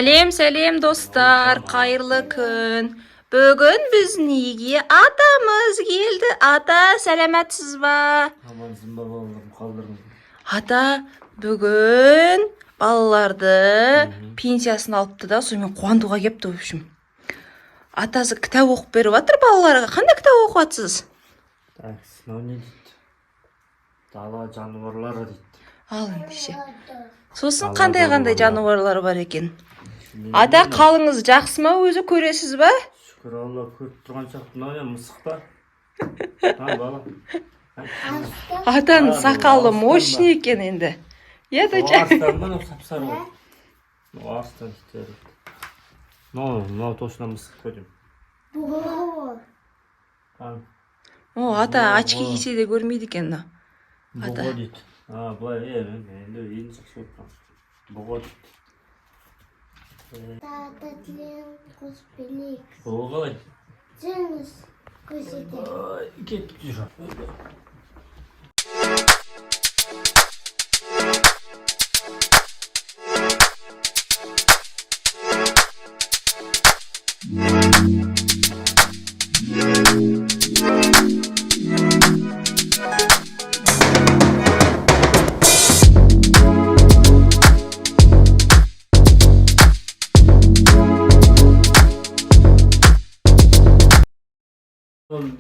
Сәлем достар, қайырлы күн. Бүгін біздің үйге атамыз келді. Ата, сәлематсыз ба? Амансың ба балаларым, қалдырдым. Ата, бүгін балаларды пенсиясын алыпты да, сонымен қуантуға кепті, в общем. Атасы кітап оқып беріп жатыр балаларға. Қандай кітап оқып жатсыз? Так, мынау не дейді? Дала жануарлары дейді. Ал ендеше. Сосын қандай жануарлар бар екен? Ата, қалыңыз жақсы ма, өзі көресіз ба? Шүкір Алла, көріп тұрған сияқты. Мынау не, мысық па? Ha бала. Атаның сақалы мощный екен енді. Арыстан ба, мынау сап-сары ғой. Мынау арыстан дейді. Мынау точно мысық қой деймін. О, ата очки кисе де көрмейді екен. Бұғы дейді. Былай, енді жақсы отырған. Бұғы дейді. Бұғы қалай? Жеңіс көшеде. Кетіп жүр.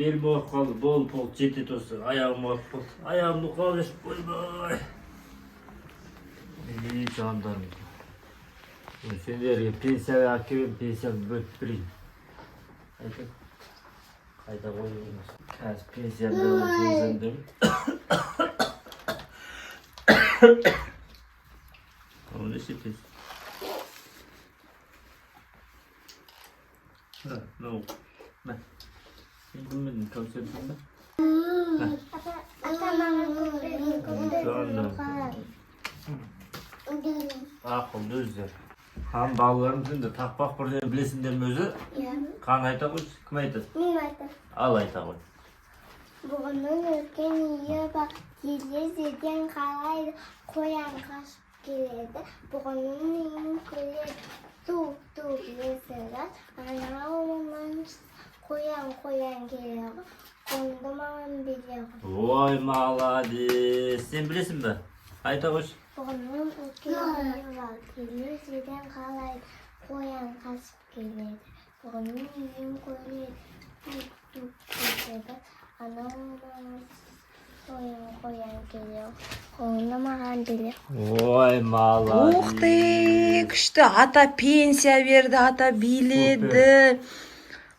Белім ауырып қалды, болып жетеді осы, аяғым ауырып қалды. Аяғымды қалды, ойбай. Жандарым. Сендерге пенсияға әкелем, пенсиямды бөліп берейін. Қайда қойып қазір пенсиямды пенсиямды. Оны неше пенсия? Мынау. Sen bilmedin, tavsiye ettin mi? Ақылды өздер. Хан балаларымыздың да тақпақ бірден білесіңдер ме өзі? Қан айта қой, кім айтады? Мен айтам. Ал айта қой. Бұғының өткен үйі бар, елезеден қалайды, қоян қашып келеді. Бұғының үйін көледі, туп-туп есігі, анауынан қоян келеді, қонды маған береді. Ой, маладес. Сен білесің бе? Айта қойшы. Бұғының өткен үйі бар, елезеден қалайды, қоян қашып келеді. Бұғының үйін көледі, туп-туп есігі, анауынан қоян келеді, қонды маған береді. Ой, маладес. Ух ты, күшті. Ата пенсия берді, ата биледі.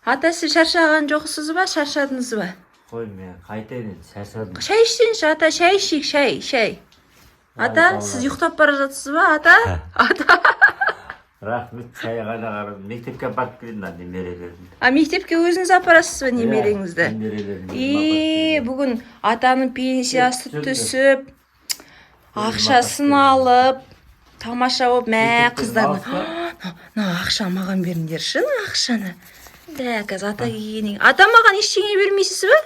Ата, сіз шаршаған жоқсыз ба, шаршадыңыз ба? Қой, мен қайтайын енді, шаршадым. Шай ішсеңші, ата, шай ішейік, шай. Ата, сіз ұйықтап бара жатсыз ба, ата? Ата. Рахмет, шайға да қарадым. Мектепке апарып келедім, немерелерімді. Мектепке өзіңіз апарасыз ба, немереңізді? Немерелерімді. Бүгін атаның пенсиясы түсіп, ақшасын алып, тамаша болып, мә қыздарына. Ақша маған беріңдерші, ақшаны. Так, ата келгенен. Ата маған ештеңе бермейсіз ба?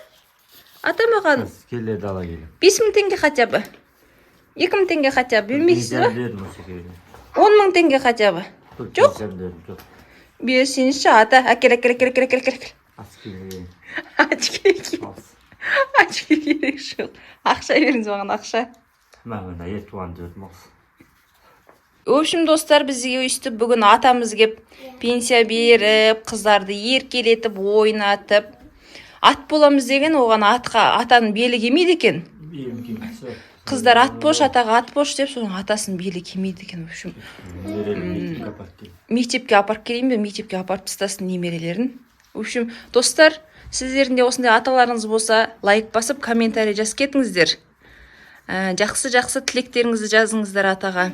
Ата маған Келеді ала келем. 5000 теңге хотя бы. 2000 теңге хотя бы бермейсіз ба? 10 000 теңге хотя бы. Жоқ? Берсеңізші, ата. Әкел. Очки керек жоқ. Ақша беріңіз маған, ақша. Маған ет туған дедім осы. В общем, достар, бізге өйстіп бүгін атамыз кеп пенсия беріп, қыздарды еркелетіп, ойнатып. Ат боламыз деген оған атаның белі келмейді екен. Қыздар ат бош, атаға ат бош деп, соның атасының белі келмейді екен. В общем, мектепке апарып келейін бе, мектепке апарып тастасын немерелерін. В общем, достар, сіздердің де осындай аталарыңыз болса, лайк басып, комментарий жазып кетіңіздер. Жақсы тілектеріңізді жазыңыздар атаға.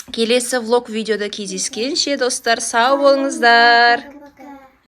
Келесі влог видеода кездескенше достар, сау болыңыздар.